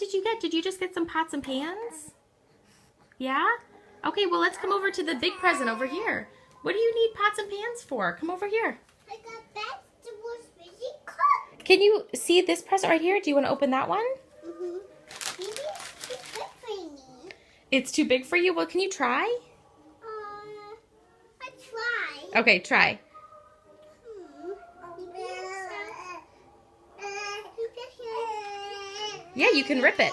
did you get? Did you just get some pots and pans? Yeah? Okay, well, let's come over to the big present over here. What do you need pots and pans for? Come over here. I got vegetables really cooked. Can you see this present right here? Do you want to open that one? Mm-hmm. Maybe it's too big for me. It's too big for you? Well, can you try? I try. Okay, try. Yeah, you can rip it.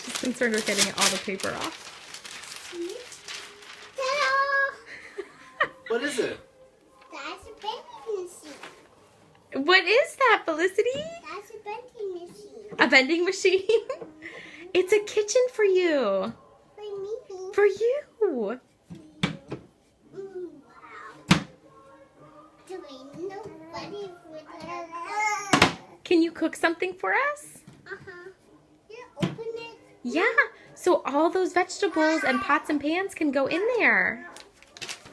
She's concerned with getting all the paper off. What is it? That's a vending machine. What is that, Felicity? That's a vending machine. A vending machine? It's a kitchen for you. For me. For you. Wow. Do we nobody would Can you cook something for us? Uh-huh. Yeah, open it. Yeah. So all those vegetables and pots and pans can go in there.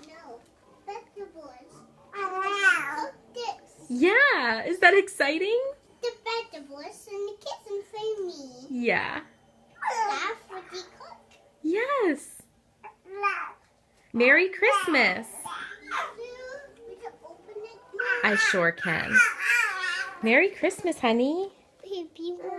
No. Vegetables. Cook this. Yeah. Is that exciting? The vegetables in the kitchen for me. Yeah. That's what they cook. Yes. Merry Christmas. We can open it now. I sure can. Merry Christmas, honey. People